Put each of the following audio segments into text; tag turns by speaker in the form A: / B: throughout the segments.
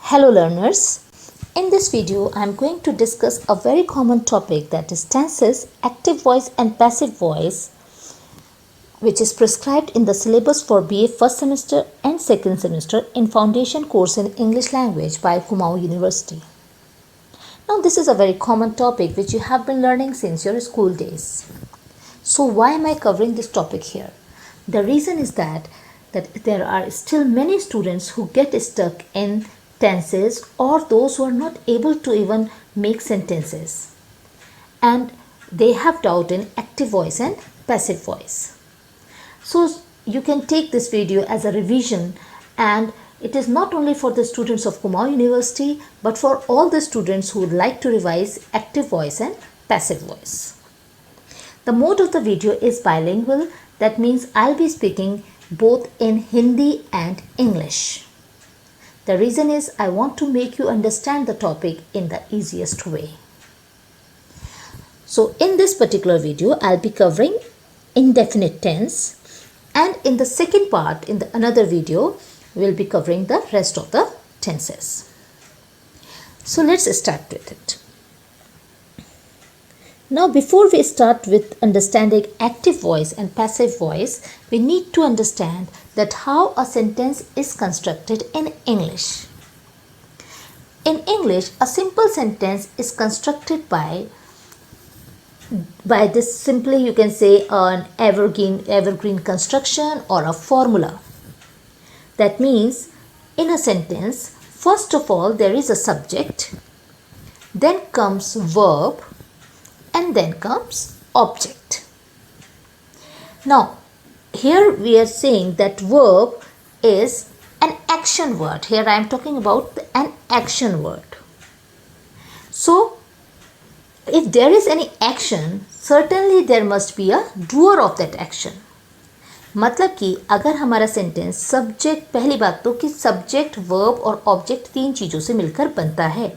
A: Hello learners, in this video I am going to discuss a very common topic, that is tenses, active voice and passive voice, which is prescribed in the syllabus for BA first semester and second semester in Foundation course in English language by Kumaon University. Now this is a very common topic which you have been learning since your school days. So why am I covering this topic here? The reason is that there are still many students who get stuck in tenses, or those who are not able to even make sentences, and they have doubt in active voice and passive voice. So you can take this video as a revision, and it is not only for the students of Kumaon University but for all the students who would like to revise active voice and passive voice. The mode of the video is bilingual, that means I'll be speaking both in Hindi and English. The reason is I want to make you understand the topic in the easiest way. So in this particular video, I'll be covering indefinite tense, and in the second part, in another video, we'll be covering the rest of the tenses. So let's start with it. Now before we start with understanding active voice and passive voice, we need to understand that how a sentence is constructed in English. In English, a simple sentence is constructed by this, simply you can say an evergreen construction or a formula. That means in a sentence, first of all there is a subject, then comes verb, and then comes object. Now here we are saying that verb is an action word. Here I am talking about an action word. So if there is any action, certainly there must be a doer of that action. मतलब कि अगर हमारा sentence subject, पहली बात तो कि subject, verb और object तीन चीज़ों से मिलकर बनता है,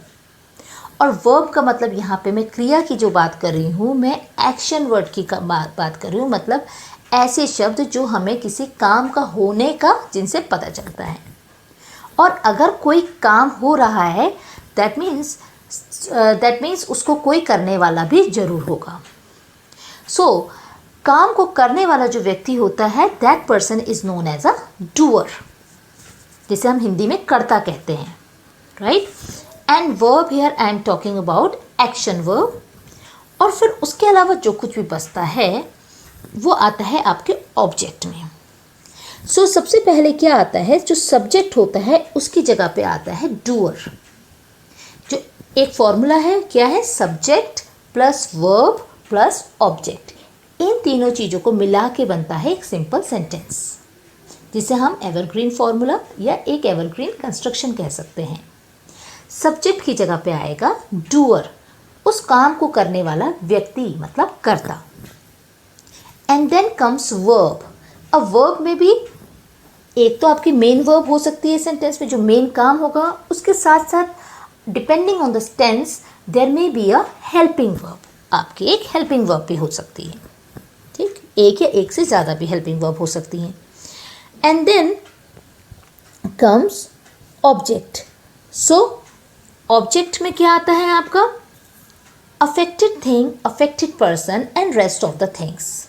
A: और वर्ब का मतलब यहाँ पे मैं क्रिया की जो बात कर रही हूँ, मैं एक्शन वर्ड की बात कर रही हूँ, मतलब ऐसे शब्द जो हमें किसी काम का होने का, जिनसे पता चलता है। और अगर कोई काम हो रहा है, दैट मीन्स उसको कोई करने वाला भी जरूर होगा। सो काम को करने वाला जो व्यक्ति होता है, that person is known as a doer, जिसे हम हिंदी में कर्ता कहते हैं, right. And verb, here I am talking about action verb. और फिर उसके अलावा जो कुछ भी बचता है वो आता है आपके ऑब्जेक्ट में। सो सबसे पहले क्या आता है, जो सब्जेक्ट होता है उसकी जगह पे आता है डूअर। जो एक फॉर्मूला है, क्या है, subject plus verb plus object, इन तीनों चीज़ों को मिला के बनता है एक सिंपल सेंटेंस, जिसे हम एवरग्रीन फॉर्मूला या एक एवरग्रीन कंस्ट्रक्शन कह सकते हैं। सब्जेक्ट की जगह पे आएगा डूअर, उस काम को करने वाला व्यक्ति, मतलब कर्ता। And then comes verb. अब वर्ब में भी एक तो आपकी मेन वर्ब हो सकती है सेंटेंस में, जो मेन काम होगा, उसके साथ साथ depending on the tense there may be a helping verb, आपकी एक हेल्पिंग वर्ब भी हो सकती है, ठीक, एक या एक से ज़्यादा भी हेल्पिंग वर्ब हो सकती हैं। And then comes object. So object में क्या आता है आपका, affected thing, affected person and rest of the things.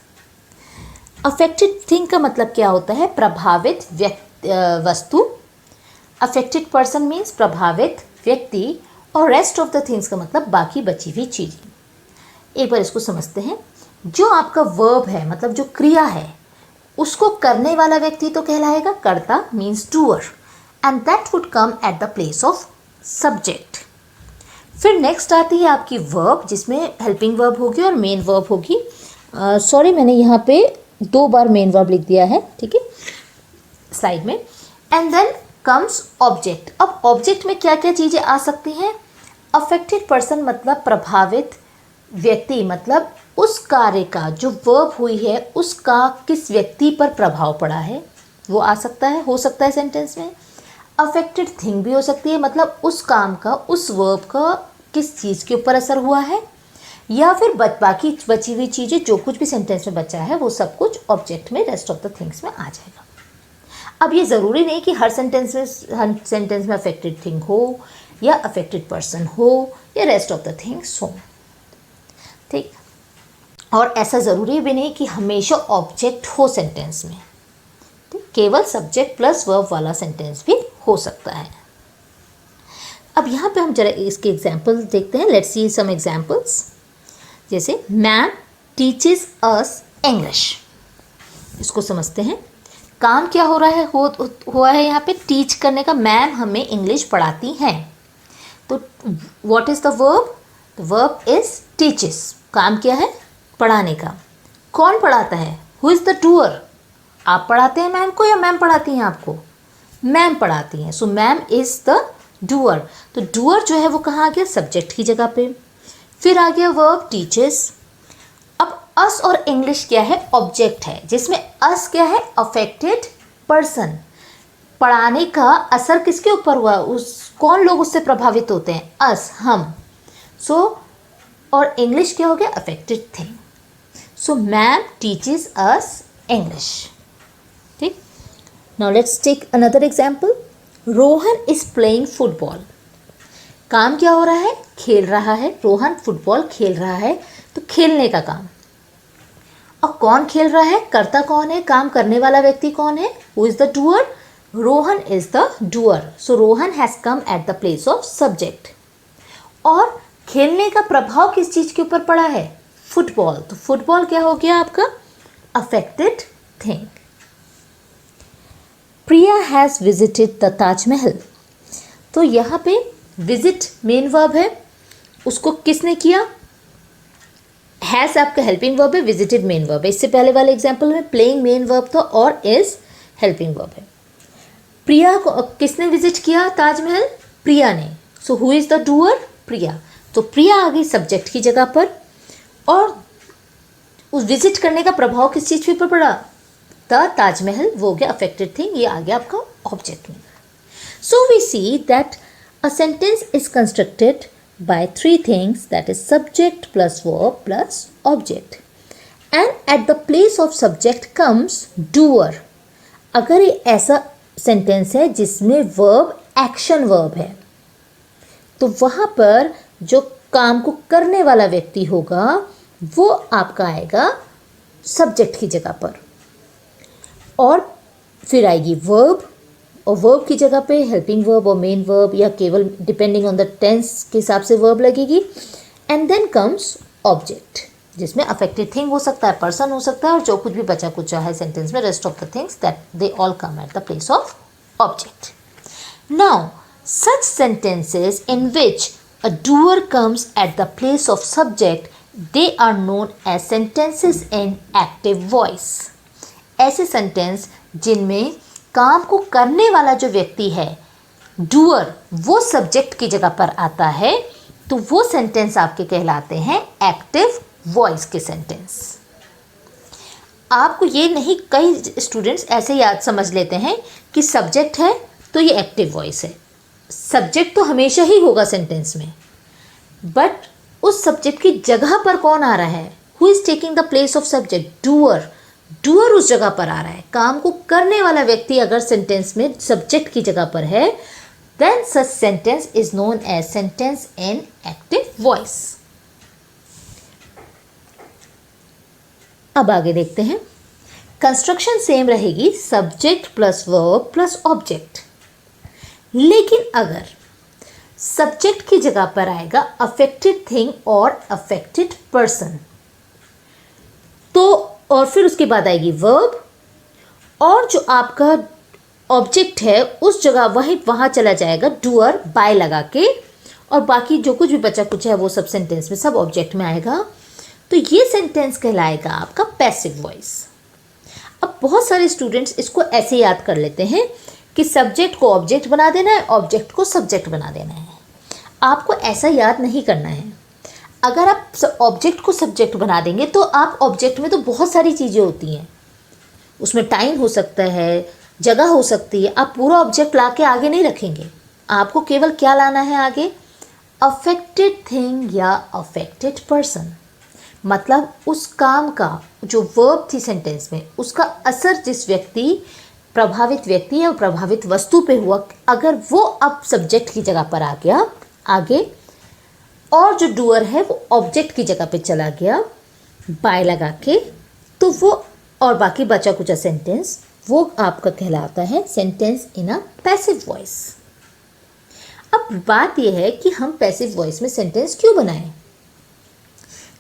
A: Affected thing का मतलब क्या होता है, प्रभावित वस्तु। अफेक्टेड पर्सन मीन्स प्रभावित व्यक्ति, और रेस्ट ऑफ द थिंग्स का मतलब बाकी बची हुई चीज़ें। एक बार इसको समझते हैं। जो आपका वर्ब है, मतलब जो क्रिया है, उसको करने वाला व्यक्ति तो कहलाएगा कर्ता, means doer, and that would come at the place of subject. फिर नेक्स्ट आती है आपकी वर्ब, जिसमें हेल्पिंग वर्ब होगी और मेन वर्ब होगी। सॉरी, मैंने यहाँ पे 2 बार मेन वर्ब लिख दिया है, ठीक है, स्लाइड में। And then comes object. अब ऑब्जेक्ट में क्या क्या चीज़ें आ सकती हैं, अफेक्टेड पर्सन मतलब प्रभावित व्यक्ति, मतलब उस कार्य का जो वर्ब हुई है उसका किस व्यक्ति पर प्रभाव पड़ा है, वो आ सकता है, हो सकता है सेंटेंस में। अफेक्टेड थिंग भी हो सकती है, मतलब उस काम का, उस वर्ब का किस चीज़ के ऊपर असर हुआ है, या फिर बाकी बची हुई चीज़ें, जो कुछ भी सेंटेंस में बचा है वो सब कुछ ऑब्जेक्ट में, रेस्ट ऑफ द थिंग्स में आ जाएगा। अब ये ज़रूरी नहीं कि हर सेंटेंस में अफेक्टेड थिंग हो या अफेक्टेड पर्सन हो या रेस्ट ऑफ द थिंग्स हो, ठीक। और ऐसा ज़रूरी भी नहीं कि हमेशा ऑब्जेक्ट हो सेंटेंस में, ठीक। केवल सब्जेक्ट प्लस वर्ब वाला सेंटेंस भी हो सकता है। अब यहाँ पे हम जरा इसके एग्जाम्पल्स देखते हैं। Let's see some examples. जैसे मैम टीचेस अस इंग्लिश, इसको समझते हैं। काम क्या हो रहा है, हुआ है यहाँ पे टीच करने का। मैम हमें इंग्लिश पढ़ाती हैं, तो what is the verb? The verb is teaches. काम क्या है? पढ़ाने का। कौन पढ़ाता है? Who is the doer? आप पढ़ाते हैं मैम को या मैम पढ़ाती हैं आपको? मैम पढ़ाती हैं। So ma'am is the doer. तो डूअर जो है वो कहाँ आ गया? सब्जेक्ट की जगह पे। फिर आ गया वर्ब टीचेस। अब अस और इंग्लिश क्या है? ऑब्जेक्ट है, जिसमें अस क्या है? Affected person. पढ़ाने का असर किसके ऊपर हुआ? कौन लोग उससे प्रभावित होते हैं? अस, हम। सो और इंग्लिश क्या हो गया? Affected thing. So ma'am teaches us English, ठीक। Now let's take another example. Rohan is playing football. काम क्या हो रहा है? खेल रहा है। रोहन फुटबॉल खेल रहा है, तो खेलने का काम। और कौन खेल रहा है? करता कौन है? काम करने वाला व्यक्ति कौन है? Who is the doer? Rohan is the doer. So Rohan has come at the place of subject. और खेलने का प्रभाव किस चीज के ऊपर पड़ा है? फुटबॉल। तो फुटबॉल क्या हो गया आपका? Affected thing. Priya has visited the Taj Mahal. तो यहाँ पे विजिट मेन वर्ब है, उसको किसने किया? हैज आपका हेल्पिंग वर्ब है, विजिटेड मेन वर्ब है। इससे पहले वाले एग्जाम्पल में प्लेइंग मेन वर्ब था और इज हेल्पिंग वर्ब है। प्रिया को किसने विजिट किया ताजमहल? प्रिया ने। So who is the doer? Priya. तो प्रिया आ गई सब्जेक्ट की जगह पर, और उस विजिट करने का प्रभाव किस चीज पर पड़ा? द ताजमहल, वो हो गया अफेक्टेड थिंग, ये आ गया आपका ऑब्जेक्ट में। So we see that a sentence is constructed by three things, that is subject plus verb plus object, and at the place of subject comes doer। अगर ये ऐसा सेंटेंस है जिसमें वर्ब एक्शन वर्ब है, तो वहाँ पर जो काम को करने वाला व्यक्ति होगा वो आपका आएगा सब्जेक्ट की जगह पर, और फिर आएगी वर्ब, और वर्ब की जगह पे हेल्पिंग वर्ब और मेन वर्ब, या केवल डिपेंडिंग ऑन द टेंस के हिसाब से वर्ब लगेगी। एंड देन कम्स ऑब्जेक्ट, जिसमें अफेक्टेड थिंग हो सकता है, पर्सन हो सकता है, और जो कुछ भी बचा कुचा है सेंटेंस में, rest of the things that they all come at the place of object. Now such sentences in which a doer comes at the place of subject, they are known as sentences in active voice. ऐसे sentence जिनमें काम को करने वाला जो व्यक्ति है doer, वो सब्जेक्ट की जगह पर आता है, तो वो सेंटेंस आपके कहलाते हैं एक्टिव वॉइस के सेंटेंस। आपको ये नहीं, कई स्टूडेंट्स ऐसे याद समझ लेते हैं कि सब्जेक्ट है तो ये एक्टिव वॉइस है। सब्जेक्ट तो हमेशा ही होगा सेंटेंस में, बट उस सब्जेक्ट की जगह पर कौन आ रहा है? Who is taking the place of subject? Doer. Doer उस जगह पर आ रहा है। काम को करने वाला व्यक्ति अगर सेंटेंस में सब्जेक्ट की जगह पर है, then such sentence is known as sentence in active voice. अब आगे देखते हैं। कंस्ट्रक्शन सेम रहेगी, subject plus verb plus object, लेकिन अगर सब्जेक्ट की जगह पर आएगा अफेक्टेड थिंग और अफेक्टेड पर्सन, तो और फिर उसके बाद आएगी वर्ब, और जो आपका ऑब्जेक्ट है उस जगह वहाँ चला जाएगा डूअर बाय लगा के, और बाकी जो कुछ भी बचा कुछ है वो सब सेंटेंस में सब ऑब्जेक्ट में आएगा। तो ये सेंटेंस कहलाएगा आपका पैसिव वॉइस। अब बहुत सारे स्टूडेंट्स इसको ऐसे याद कर लेते हैं कि सब्जेक्ट को ऑब्जेक्ट बना देना है, ऑब्जेक्ट को सब्जेक्ट बना देना है। आपको ऐसा याद नहीं करना है। अगर आप ऑब्जेक्ट को सब्जेक्ट बना देंगे तो आप ऑब्जेक्ट में तो बहुत सारी चीज़ें होती हैं, उसमें टाइम हो सकता है, जगह हो सकती है, आप पूरा ऑब्जेक्ट ला के आगे नहीं रखेंगे। आपको केवल क्या लाना है आगे? अफेक्टेड थिंग या अफेक्टेड पर्सन। मतलब उस काम का जो वर्ब थी सेंटेंस में, उसका असर जिस व्यक्ति प्रभावित व्यक्ति या प्रभावित वस्तु पे हुआ, अगर वो अब सब्जेक्ट की जगह पर आ गया आगे, और जो डूअर है वो ऑब्जेक्ट की जगह पे चला गया बाय लगा के, तो वो और बाकी बचा कुछ सेंटेंस वो आपका कहलाता है sentence in a passive voice. अब बात यह है कि हम पैसिव वॉइस में सेंटेंस क्यों बनाएं।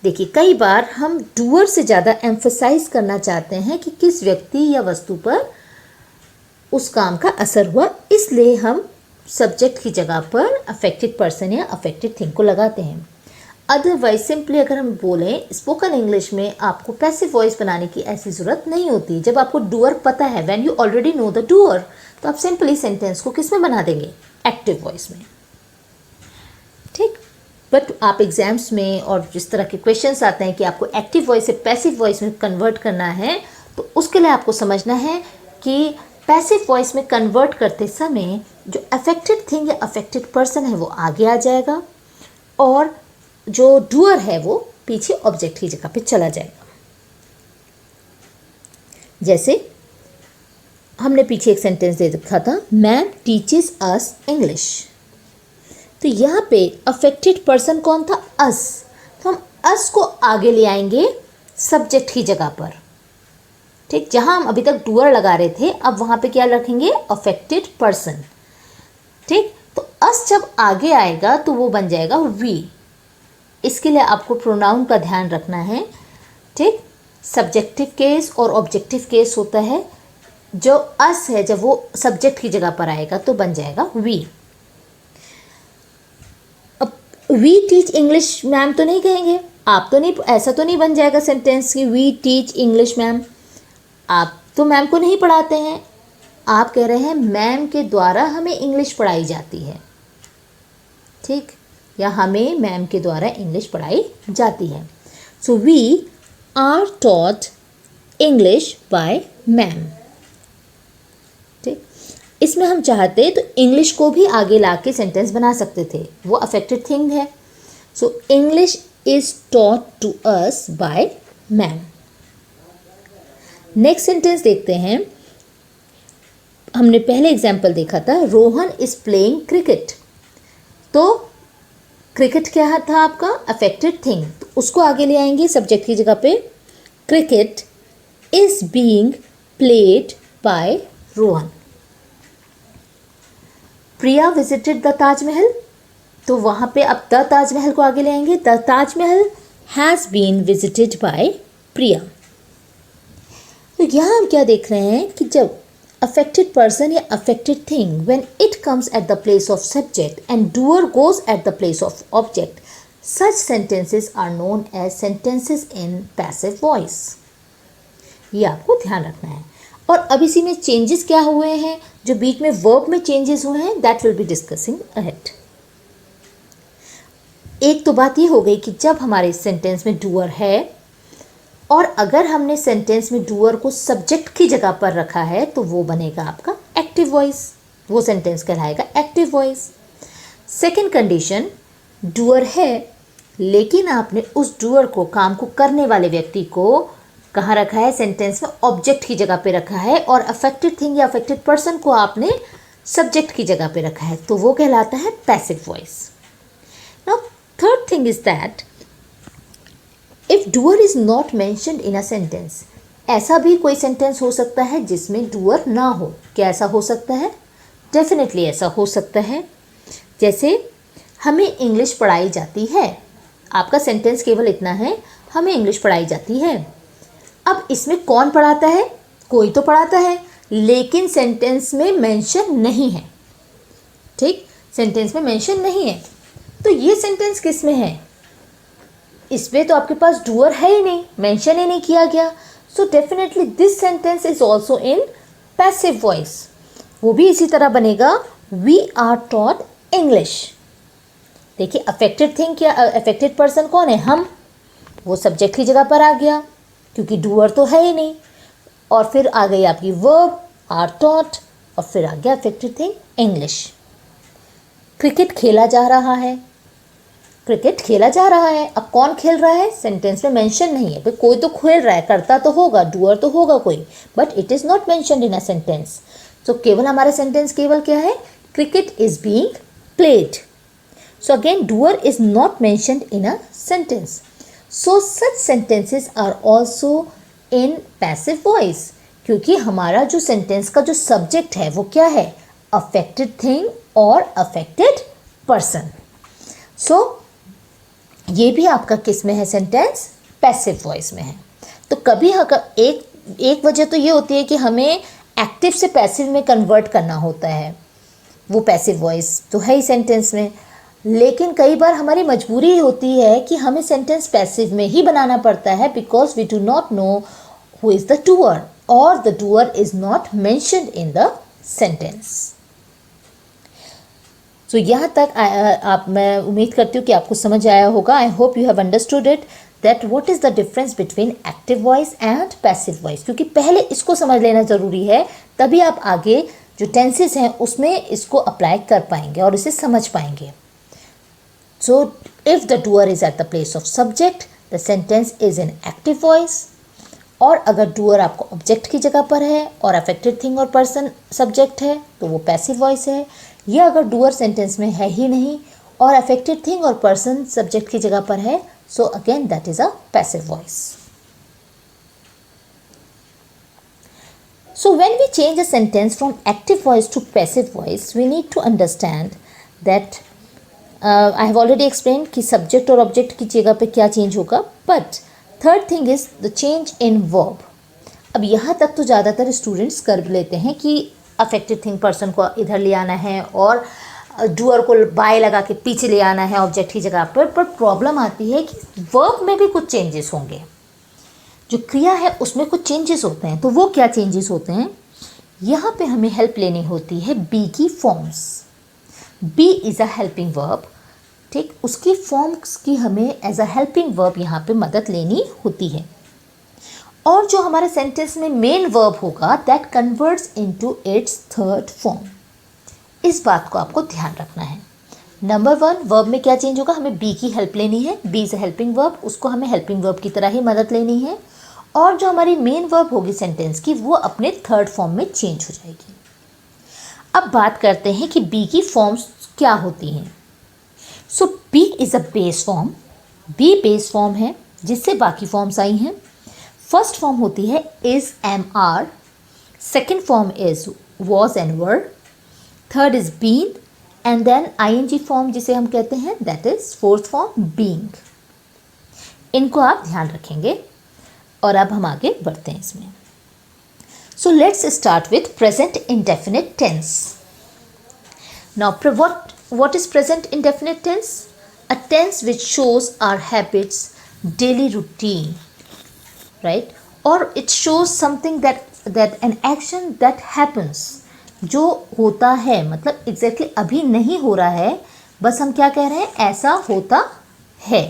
A: देखिए, कई बार हम डूअर से ज़्यादा एम्फसाइज करना चाहते हैं कि किस व्यक्ति या वस्तु पर उस काम का असर हुआ, इसलिए हम सब्जेक्ट की जगह पर अफेक्टेड पर्सन या अफेक्टेड थिंग को लगाते हैं। अदरवाइज सिंपली अगर हम बोलें स्पोकन इंग्लिश में, आपको पैसिव वॉइस बनाने की ऐसी ज़रूरत नहीं होती। जब आपको डूअर पता है, when you already know the doer, तो आप सिंपली सेंटेंस को किस में बना देंगे, एक्टिव वॉइस में। ठीक, बट आप एग्जाम्स में और जिस तरह के क्वेश्चंस आते हैं कि आपको एक्टिव वॉइस से पैसिव वॉइस में कन्वर्ट करना है, तो उसके लिए आपको समझना है कि पैसिव वॉइस में कन्वर्ट करते समय जो अफेक्टेड थिंग या अफेक्टेड पर्सन है वो आगे आ जाएगा और जो डूअर है वो पीछे ऑब्जेक्ट की जगह पे चला जाएगा। जैसे हमने पीछे एक सेंटेंस दे रखा था, मैम टीचेस अस इंग्लिश। तो यहाँ पे अफेक्टेड पर्सन कौन था, अस। तो हम अस को आगे ले आएंगे सब्जेक्ट की जगह पर। ठीक, जहाँ हम अभी तक डूअर लगा रहे थे, अब वहाँ पे क्या रखेंगे, अफेक्टेड पर्सन। ठीक, तो अस जब आगे आएगा तो वो बन जाएगा वी। इसके लिए आपको प्रोनाउन का ध्यान रखना है। ठीक, सब्जेक्टिव केस और ऑब्जेक्टिव केस होता है। जो अस है जब वो सब्जेक्ट की जगह पर आएगा तो बन जाएगा वी। अब वी टीच इंग्लिश मैम तो नहीं कहेंगे आप, तो नहीं, ऐसा तो नहीं बन जाएगा सेंटेंस कि वी टीच इंग्लिश मैम। आप तो मैम को नहीं पढ़ाते हैं, आप कह रहे हैं मैम के द्वारा हमें इंग्लिश पढ़ाई जाती है। ठीक, या हमें मैम के द्वारा इंग्लिश पढ़ाई जाती है। So we are taught English by ma'am. ठीक, इसमें हम चाहते तो इंग्लिश को भी आगे ला के सेंटेंस बना सकते थे, वो अफेक्टेड थिंग है। So English is taught to us by ma'am. Next sentence देखते हैं। हमने पहले एग्जाम्पल देखा था, रोहन इज प्लेइंग क्रिकेट। तो क्रिकेट क्या था आपका, अफेक्टेड थिंग, तो उसको आगे ले आएंगे सब्जेक्ट की जगह पे। Cricket is being played by Rohan. Priya visited the Taj Mahal, तो वहाँ पे अब द ताजमहल को आगे ले आएंगे। The Taj Mahal has been visited by Priya. तो यहाँ हम क्या देख रहे हैं कि जब affected person या affected thing, when it comes at the place of subject and doer goes at the place of object, such sentences are known as sentences in passive voice। ये आपको ध्यान रखना है। और अब इसी में चेंजेस क्या हुए हैं, जो बीच में वर्ब में चेंजेस हुए हैं, that will be discussing ahead। एक तो बात ये हो गई कि जब हमारे सेंटेंस में डूअर है और अगर हमने सेंटेंस में डूअर को सब्जेक्ट की जगह पर रखा है तो वो बनेगा आपका एक्टिव वॉइस, वो सेंटेंस कहलाएगा active voice. Second condition, doer है लेकिन आपने उस डूअर को, काम को करने वाले व्यक्ति को कहाँ रखा है, सेंटेंस में ऑब्जेक्ट की जगह पे रखा है और अफेक्टेड थिंग या अफेक्टेड पर्सन को आपने सब्जेक्ट की जगह पे रखा है, तो वो कहलाता है passive voice. Now third thing is that if doer is not mentioned in a sentence, ऐसा भी कोई सेंटेंस हो सकता है जिसमें डूअर ना हो। क्या ऐसा हो सकता है? डेफिनेटली ऐसा हो सकता है। जैसे हमें इंग्लिश पढ़ाई जाती है, आपका सेंटेंस केवल इतना है, हमें इंग्लिश पढ़ाई जाती है। अब इसमें कौन पढ़ाता है? कोई तो पढ़ाता है, लेकिन सेंटेंस में मेंशन नहीं है। ठीक, सेंटेंस में मेंशन नहीं है, तो ये सेंटेंस किस में है? इसमें तो आपके पास डूअर है ही नहीं, मेंशन ही नहीं किया गया। So definitely this sentence is also in passive voice. वो भी इसी तरह बनेगा, वी आर टॉट इंग्लिश। देखिए अफेक्टेड थिंग क्या, अफेक्टेड पर्सन कौन है? हम। वो सब्जेक्ट की जगह पर आ गया क्योंकि डूअर तो है ही नहीं, और फिर आ गई आपकी वर्ब आर टॉट, और फिर आ गया अफेक्टेड थिंग इंग्लिश। क्रिकेट खेला जा रहा है, क्रिकेट खेला जा रहा है। अब कौन खेल रहा है सेंटेंस में मेंशन नहीं है, भाई कोई तो खेल रहा है, करता तो होगा, डूअर तो होगा कोई, but it is not mentioned in a sentence. तो केवल हमारा सेंटेंस केवल क्या है, cricket is being played. So again doer is not mentioned in a sentence. So such sentences are also in passive voice, क्योंकि हमारा जो सेंटेंस का जो सब्जेक्ट है वो क्या है, अफेक्टेड थिंग और अफेक्टेड पर्सन। सो ये भी आपका किस में है, सेंटेंस पैसिव वॉइस में है। तो कभी एक वजह तो ये होती है कि हमें एक्टिव से पैसिव में कन्वर्ट करना होता है, वो पैसिव वॉइस तो है ही सेंटेंस में, लेकिन कई बार हमारी मजबूरी होती है कि हमें सेंटेंस पैसिव में ही बनाना पड़ता है, because we do not know who is the doer और the doer is not mentioned in the sentence. तो यहाँ तक मैं उम्मीद करती हूँ कि आपको समझ आया होगा। I hope you have understood it that what is the difference between active voice and passive voice, क्योंकि पहले इसको समझ लेना ज़रूरी है, तभी आप आगे जो टेंसेस हैं उसमें इसको अप्लाई कर पाएंगे और इसे समझ पाएंगे। So if the doer is eight the place of subject the sentence is in active voice, और अगर डूअर आपको ऑब्जेक्ट की जगह पर है और अफेक्टेड थिंग और पर्सन सब्जेक्ट है तो वो पैसिव वॉइस है। या अगर डूअर सेंटेंस में है ही नहीं और अफेक्टेड थिंग और पर्सन सब्जेक्ट की जगह पर है, so again that is a passive voice. So when we change a sentence from active voice to passive voice, we need to understand that I have already explained कि subject और object की जगह पे क्या change होगा, but third thing is the change in verb. अब यहाँ तक तो ज़्यादातर स्टूडेंट्स कर लेते हैं कि अफेक्टेड थिंग पर्सन को इधर ले आना है और डूअर को बाय लगा के पीछे ले आना है ऑब्जेक्ट की जगह पर प्रॉब्लम आती है कि वर्ब में भी कुछ चेंजेस होंगे, जो क्रिया है उसमें कुछ चेंजेस होते हैं। तो वो क्या चेंजेस होते हैं, यहाँ पे हमें हेल्प लेनी होती है बी की forms. Be is a helping verb, ठीक, उसकी फॉर्म्स की हमें एज अ हेल्पिंग वर्ब यहाँ पे मदद लेनी होती है। और जो हमारे सेंटेंस में मेन वर्ब होगा that converts into its third form. इस बात को आपको ध्यान रखना है। नंबर वन, वर्ब में क्या चेंज होगा, हमें बी की हेल्प लेनी है, be is a helping verb, उसको हमें हेल्पिंग वर्ब की तरह ही मदद लेनी है, और जो हमारी मेन वर्ब होगी सेंटेंस की वो अपने थर्ड फॉर्म में चेंज हो जाएगी। अब बात करते हैं कि बी की फॉर्म्स क्या होती हैं। So be is a base form, be base form है जिससे बाकी फॉर्म्स आई हैं। फर्स्ट फॉर्म होती है is am are, second form is was and were, third is been, and then ING form जिसे हम कहते हैं that is fourth form being. इनको आप ध्यान रखेंगे। और अब हम आगे बढ़ते हैं इसमें। So let's start with present indefinite tense. Now what is present indefinite tense? A tense which shows our habits, daily routine, right? Or it shows something that an action that happens, जो होता है, मतलब exactly अभी नहीं हो रहा है, बस हम क्या कह रहे हैं, ऐसा होता है,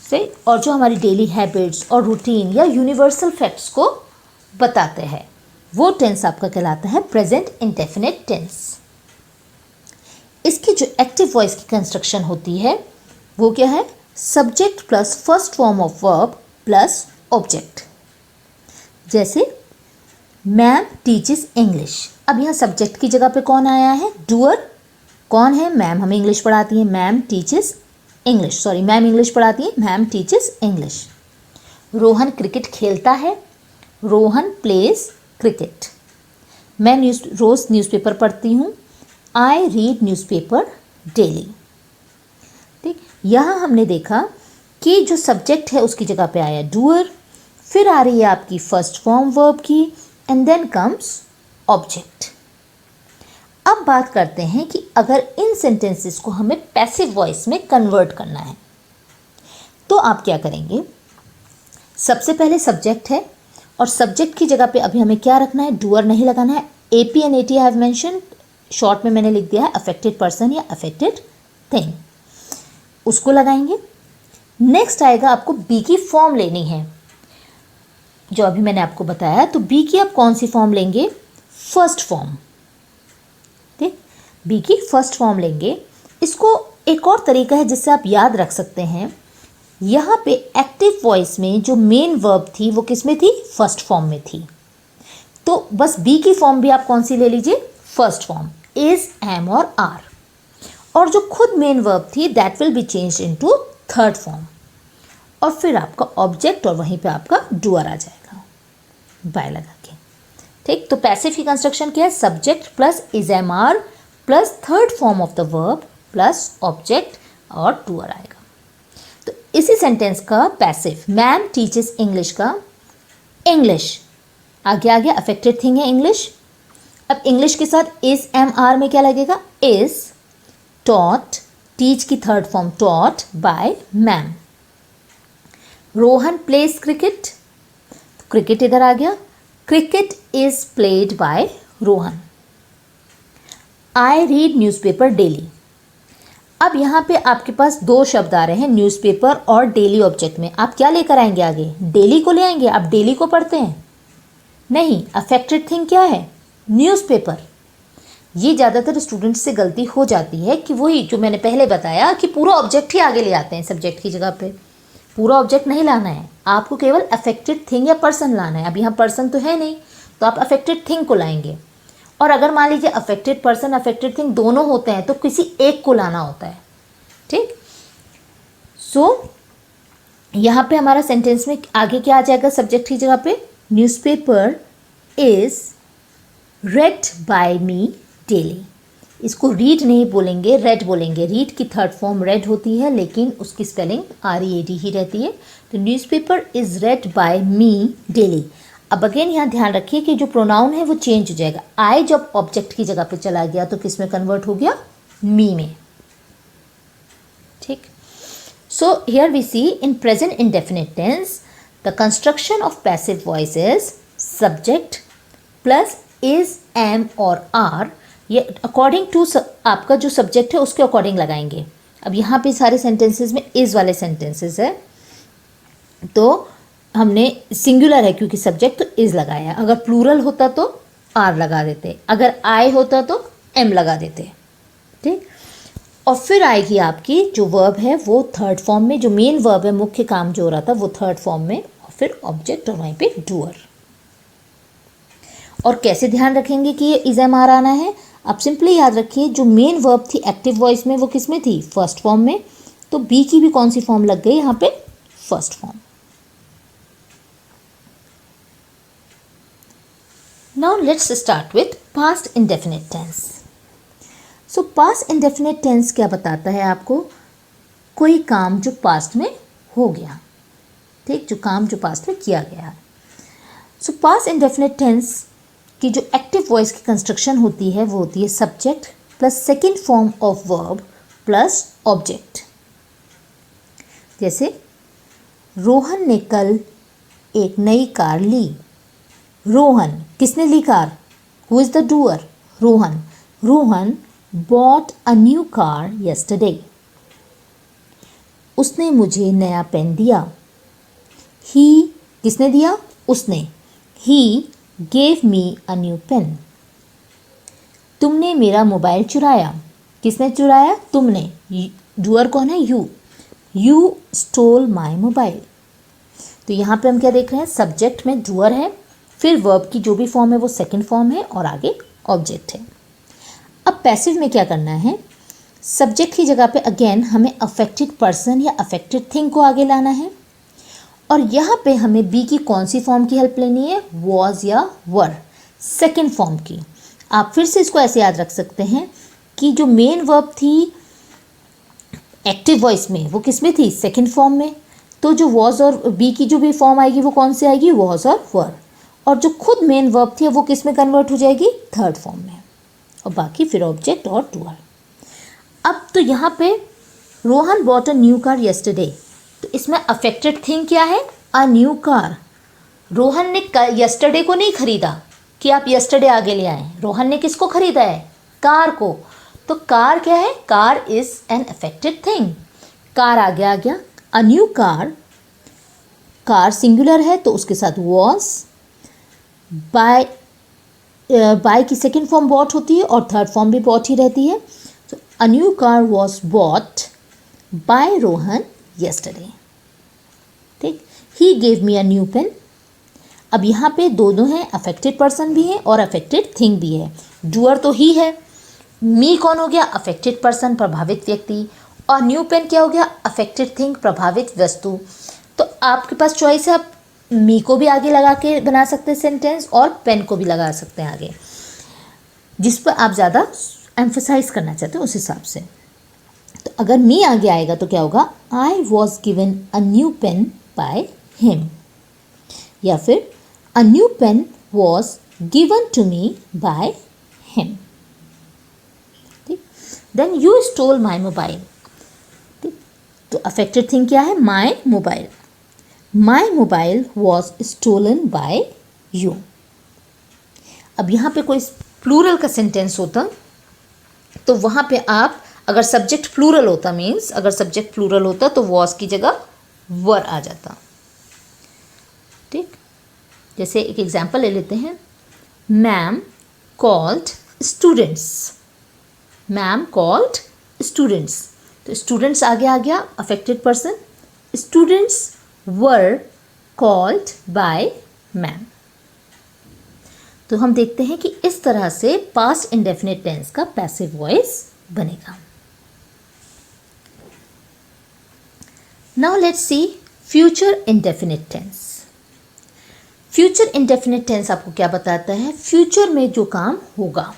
A: सही। और जो हमारी डेली हैबिट्स और रूटीन या यूनिवर्सल फैक्ट्स को बताते हैं, वो टेंस आपका कहलाता है प्रेजेंट इंडेफिनिट टेंस। इसकी जो एक्टिव वॉइस की कंस्ट्रक्शन होती है वो क्या है, subject plus first form of verb plus object. जैसे मैम टीचेस इंग्लिश, अब यहाँ सब्जेक्ट की जगह पे कौन आया है, डूअर। कौन है, मैम हमें इंग्लिश पढ़ाती है, ma'am teaches English, sorry ma'am English पढ़ाती है, ma'am teaches English. Rohan cricket खेलता है, रोहन प्लेज क्रिकेट। मैं रोज़ न्यूज़पेपर पढ़ती हूँ, आई रीड न्यूज़पेपर डेली। ठीक, यहाँ हमने देखा कि जो सब्जेक्ट है उसकी जगह पे आया डूअर, फिर आ रही है आपकी फर्स्ट फॉर्म वर्ब की, एंड देन कम्स ऑब्जेक्ट। अब बात करते हैं कि अगर इन सेंटेंसेस को हमें पैसिव वॉइस में कन्वर्ट करना है तो आप क्या करेंगे। सबसे पहले सब्जेक्ट है और सब्जेक्ट की जगह पे अभी हमें क्या रखना है, डूअर नहीं लगाना है। AP and eighty I have mention, short में मैंने लिख दिया है अफेक्टेड पर्सन या अफेक्टेड थिंग, उसको लगाएंगे। नेक्स्ट आएगा आपको बी की फॉर्म लेनी है, जो अभी मैंने आपको बताया। तो बी की आप कौन सी फॉर्म लेंगे, फर्स्ट फॉर्म। ठीक, बी की फर्स्ट फॉर्म लेंगे। इसको एक और तरीका है जिससे आप याद रख सकते हैं, यहाँ पे एक्टिव वॉइस में जो मेन वर्ब थी वो किस में थी, फर्स्ट फॉर्म में थी। तो बस बी की फॉर्म भी आप कौन सी ले लीजिए, फर्स्ट फॉर्म, इज, एम और आर। और जो खुद मेन वर्ब थी that will be change into third form, और फिर आपका ऑब्जेक्ट और वहीं पे आपका डूअर आ जाएगा बाय लगा के। ठीक, तो पैसिव की कंस्ट्रक्शन क्या है, subject plus is, am, are plus third form of the verb plus object और डूअर आएगा। तो इसी सेंटेंस का पैसिव, मैम टीचेस इंग्लिश का इंग्लिश, आगे आगे अफेक्टेड थिंग है इंग्लिश। अब इंग्लिश के साथ इज, एम, आर में क्या लगेगा, इज टॉट, टीच की third form taught by ma'am. Rohan plays cricket, cricket इधर आ गया, cricket is played by Rohan. I read newspaper daily. अब यहाँ पे आपके पास दो शब्द आ रहे हैं, न्यूज़पेपर और डेली ऑब्जेक्ट में। आप क्या लेकर आएंगे आगे, डेली को ले आएंगे। आप डेली को पढ़ते हैं नहीं, अफेक्टेड थिंग क्या है, न्यूज़पेपर। ये ज़्यादातर स्टूडेंट्स से गलती हो जाती है कि वही जो मैंने पहले बताया कि पूरा ऑब्जेक्ट ही आगे ले आते हैं सब्जेक्ट की जगह पे। पूरा ऑब्जेक्ट नहीं लाना है आपको, केवल अफेक्टेड थिंग या पर्सन लाना है। अब यहाँ पर्सन तो है नहीं, तो आप अफेक्टेड थिंग को लाएंगे। और अगर मान लीजिए अफेक्टेड पर्सन अफेक्टेड थिंग दोनों होते हैं तो किसी एक को लाना होता है। ठीक, सो यहाँ पे हमारा सेंटेंस में आगे क्या आ जाएगा सब्जेक्ट की जगह पे, newspaper is read by me daily. इसको रीड नहीं बोलेंगे, रेड बोलेंगे। रीड की थर्ड फॉर्म रेड होती है लेकिन उसकी स्पेलिंग READ ही रहती है। तो newspaper is read by me daily. अब अगेन यहाँ ध्यान रखिए कि जो प्रोनाउन है वो चेंज हो जाएगा। आई जब ऑब्जेक्ट की जगह पे चला गया तो किस में कन्वर्ट हो गया, मी में। ठीक, so here we see in present indefinite tense the construction of passive voice is subject plus is, am और आर। ये अकॉर्डिंग टू आपका जो सब्जेक्ट है उसके अकॉर्डिंग लगाएंगे। अब यहाँ पे सारे सेंटेंसेस में इज वाले सेंटेंसेस है, तो हमने सिंगुलर है क्योंकि सब्जेक्ट तो इज लगाया। अगर प्लूरल होता तो आर लगा देते, अगर आई होता तो एम लगा देते। ठीक, और फिर आएगी आपकी जो वर्ब है वो थर्ड फॉर्म में, जो मेन वर्ब है मुख्य काम जो हो रहा था वो थर्ड फॉर्म में, और फिर ऑब्जेक्ट और वहीं पे डूअर। और कैसे ध्यान रखेंगे कि ये इज, एम, आर आना है, आप सिंपली याद रखिए जो मेन वर्ब थी एक्टिव वॉइस में वो किस में थी, फर्स्ट फॉर्म में। तो बी की भी कौन सी फॉर्म लग गई यहाँ पे, first form. Now let's start with past indefinite tense. So past indefinite tense क्या बताता है आपको, कोई काम जो पास्ट में हो गया। ठीक, जो काम जो पास्ट में किया गया। सो पास्ट इंडेफिनिट टेंस की जो एक्टिव वॉइस की कंस्ट्रक्शन होती है वो होती है subject plus second form of verb plus object. जैसे रोहन ने कल एक नई कार ली। रोहन, किसने ली car, who is the doer, Rohan. Rohan bought a new car yesterday. उसने मुझे नया पेन दिया। ही, किसने दिया, उसने। ही gave me a new pen. तुमने मेरा मोबाइल चुराया। किसने चुराया, तुमने। डूअर कौन है, you. You stole my mobile. तो यहाँ पे हम क्या देख रहे हैं, सब्जेक्ट में डूअर है, फिर वर्ब की जो भी फॉर्म है वो सेकंड फॉर्म है और आगे ऑब्जेक्ट है। अब पैसिव में क्या करना है, सब्जेक्ट की जगह पे अगेन हमें अफेक्टेड पर्सन या अफेक्टेड थिंग को आगे लाना है। और यहाँ पे हमें बी की कौन सी फॉर्म की हेल्प लेनी है, वॉज या वर, सेकेंड फॉर्म की। आप फिर से इसको ऐसे याद रख सकते हैं कि जो मेन वर्ब थी एक्टिव वॉइस में वो किस में थी, सेकेंड फॉर्म में। तो जो वॉज और बी की जो भी फॉर्म आएगी वो कौन से आएगी, वॉज और वर। और जो खुद मेन वर्ब थी वो किस में कन्वर्ट हो जाएगी, थर्ड फॉर्म में, और बाकी फिर ऑब्जेक्ट और डूअर। अब तो यहाँ पे Rohan bought a new car yesterday, तो इसमें अफेक्टेड थिंग क्या है, अ न्यू कार। रोहन ने यस्टरडे को नहीं खरीदा कि आप यस्टरडे आगे ले आए, रोहन ने किसको खरीदा है, कार को। तो कार क्या है, car is an affected thing. Car आगे आ गया, a new car, car singular है तो उसके साथ वॉज। बाय की सेकेंड फॉर्म बॉट होती है और थर्ड फॉर्म भी बॉट ही रहती है। तो a new car was bought by Rohan yesterday. ठीक, he gave me a new pen. अब यहाँ पे दोनों हैं, अफेक्टेड पर्सन भी है और अफेक्टेड थिंग भी है. डूअर तो ही है, मी कौन हो गया, अफेक्टेड पर्सन, प्रभावित व्यक्ति, और न्यू पेन क्या हो गया, अफेक्टेड थिंग, प्रभावित वस्तु. तो आपके पास चॉइस है, आप मी को भी आगे लगा के बना सकते हैं सेंटेंस और पेन को भी लगा सकते हैं आगे, जिस पर आप ज़्यादा एम्फोसाइज करना चाहते हैं उस हिसाब से. तो अगर मी आगे आएगा तो क्या होगा, I was given a new pen by him, या फिर a new pen was given to me by him. ठीक, then you stole my mobile. ठीक, तो अफेक्टेड थिंग क्या है, my mobile. My mobile was stolen by you. अब यहाँ पे कोई प्लूरल का सेंटेंस होता तो वहाँ पे आप, अगर सब्जेक्ट प्लूरल होता, मीन्स अगर सब्जेक्ट प्लूरल होता तो वॉज की जगह वर आ जाता. ठीक, जैसे एक एग्जाम्पल ले लेते हैं, ma'am called students. Ma'am called students, तो स्टूडेंट्स आगे आ गया, affected person. Students were called by ma'am. तो हम देखते हैं कि इस तरह से पास्ट इंडेफिनिट टेंस का पैसिव वॉइस बनेगा. Now let's see future indefinite tense. Future indefinite tense आपको क्या बताता है, फ्यूचर में जो काम होगा.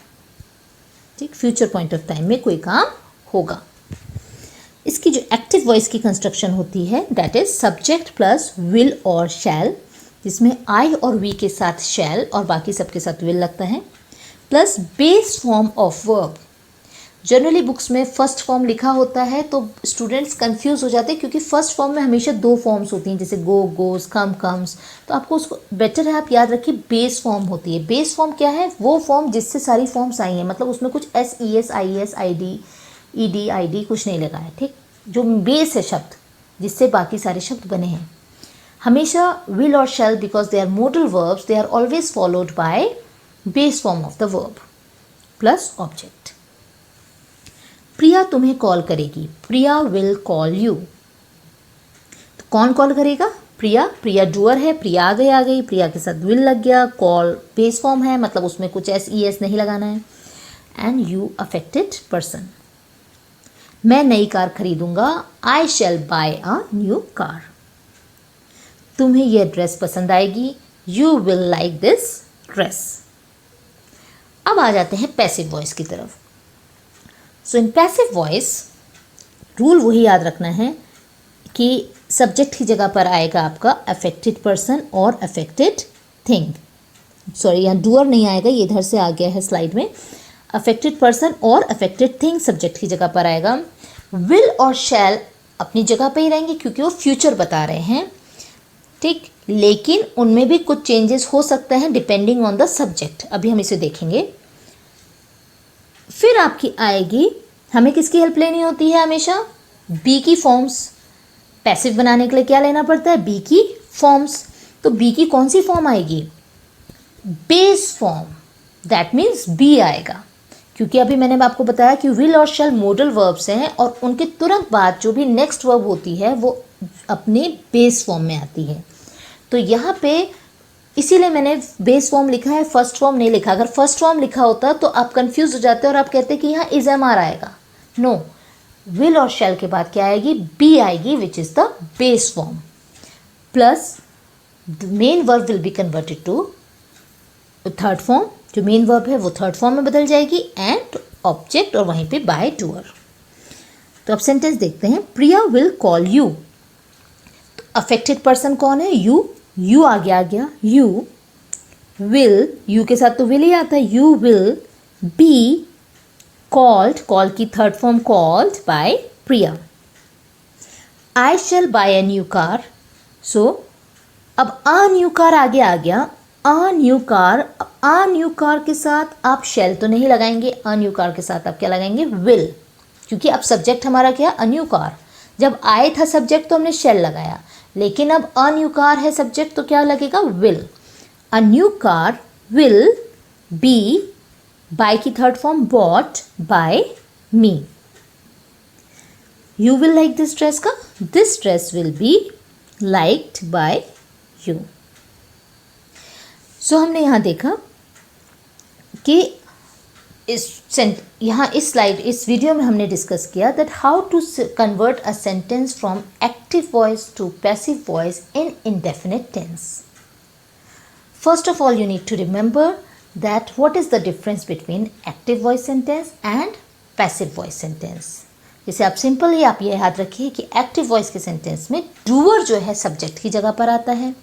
A: ठीक, फ्यूचर पॉइंट ऑफ टाइम में कोई काम होगा. इसकी जो एक्टिव वॉइस की कंस्ट्रक्शन होती है, that is subject plus will और शैल, जिसमें आई और वी के साथ शैल और बाकी सबके साथ विल लगता है, plus base form of verb. Generally books में फर्स्ट फॉर्म लिखा होता है तो स्टूडेंट्स कंफ्यूज हो जाते हैं, क्योंकि फर्स्ट फॉर्म में हमेशा दो फॉर्म्स होती हैं, जैसे गो गोज, कम कम्स. तो आपको उसको बेटर है आप याद रखिए, बेस फॉर्म होती है. बेस फॉर्म क्या है, वो फॉर्म जिससे सारी फॉर्म्स आई हैं, मतलब उसमें कुछ S E S I S I D E D I D कुछ नहीं लगा है. ठीक, जो बेस है शब्द जिससे बाकी सारे शब्द बने हैं. हमेशा विल और shall, because they are modal verbs, they are always followed by base form of the verb plus object. Priya तुम्हें कॉल करेगी, प्रिया विल कॉल यू. तो कौन कॉल करेगा, प्रिया. प्रिया डूअर है, प्रिया आ गई, प्रिया के साथ विल लग गया. कॉल बेस फॉर्म है, मतलब उसमें कुछ एस ई एस नहीं लगाना है. And you affected person. मैं नई कार खरीदूंगा, I shall buy a new car. तुम्हें यह ड्रेस पसंद आएगी, you will like this dress. अब आ जाते हैं पैसिव वॉइस की तरफ. So in passive voice rule वही याद रखना है कि सब्जेक्ट की जगह पर आएगा आपका अफेक्टेड पर्सन और अफेक्टेड थिंग. सॉरी, यहाँ डूअर नहीं आएगा, ये इधर से आ गया है स्लाइड में. अफेक्टेड पर्सन और अफेक्टेड थिंग सब्जेक्ट की जगह पर आएगा. विल और शैल अपनी जगह पर ही रहेंगे क्योंकि वो फ्यूचर बता रहे हैं. ठीक, लेकिन उनमें भी कुछ चेंजेस हो सकते हैं डिपेंडिंग ऑन द सब्जेक्ट. अभी हम इसे देखेंगे. फिर आपकी आएगी, हमें किसकी हेल्प लेनी होती है हमेशा, बी की फॉर्म्स. पैसिव बनाने के लिए क्या लेना पड़ता है, बी की फॉर्म्स. तो बी की कौन सी फॉर्म आएगी, base form. That means be आएगा, क्योंकि अभी मैंने आपको बताया कि विल और शैल मॉडल वर्ब्स हैं और उनके तुरंत बाद जो भी नेक्स्ट वर्ब होती है वो अपने बेस फॉर्म में आती है. तो यहाँ पे इसीलिए मैंने बेस फॉर्म लिखा है, फर्स्ट फॉर्म नहीं लिखा. अगर फर्स्ट फॉर्म लिखा होता तो आप कंफ्यूज हो जाते और आप कहते कि यहाँ इज एम आर आएगा. नो, विल और शैल के बाद क्या आएगी, बी आएगी, which is the base form, plus the main verb will be converted to third form. जो मेन वर्ब है वो थर्ड फॉर्म में बदल जाएगी, एंड ऑब्जेक्ट और वहीं पे बाय डूअर. तो अब सेंटेंस देखते हैं. Priya will call you. Affected person कौन है, यू. यू आ गया. यू विल, यू के साथ तो विल ही आता है. You will be called, call की third form called by Priya. I shall buy a new car. So अब अ न्यू कार आगे आ गया. अ न्यू कार के साथ आप शैल तो नहीं लगाएंगे. अ न्यू कार के साथ आप क्या लगाएंगे, विल, क्योंकि अब सब्जेक्ट हमारा क्या, अ न्यू कार. जब आए था सब्जेक्ट तो हमने शैल लगाया, लेकिन अब अ न्यू कार है सब्जेक्ट तो क्या लगेगा, will. A new car will be, by की third form bought by me. You will like this dress का? This dress will be liked by you. So हमने यहाँ देखा कि यहाँ इस स्लाइड इस वीडियो में हमने डिस्कस किया that how to convert a sentence from active voice to passive voice in indefinite tense. First of all, you need to remember that what is the difference between active voice sentence and passive voice sentence. जैसे आप simply आप ये याद रखिए कि active voice के sentence में doer जो है सब्जेक्ट की जगह पर आता है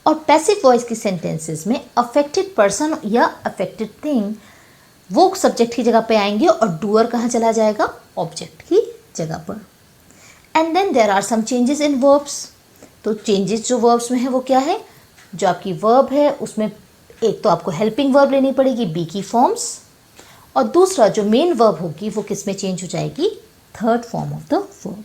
A: और पैसिव वॉइस की सेंटेंसेस में अफेक्टेड पर्सन या अफेक्टेड थिंग वो सब्जेक्ट की जगह पे आएंगे और डूअर कहाँ चला जाएगा, ऑब्जेक्ट की जगह पर. And then there are some changes in verbs. तो चेंजेस जो वर्ब्स में है वो क्या है, जो आपकी वर्ब है उसमें एक तो आपको हेल्पिंग वर्ब लेनी पड़ेगी बी की फॉर्म्स और दूसरा जो मेन वर्ब होगी वो किस में चेंज हो जाएगी, third form of the verb.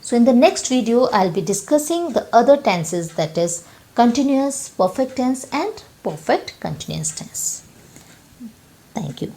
A: So in the next video I will be discussing the other tenses that is continuous, perfect tense and perfect continuous tense. Thank you.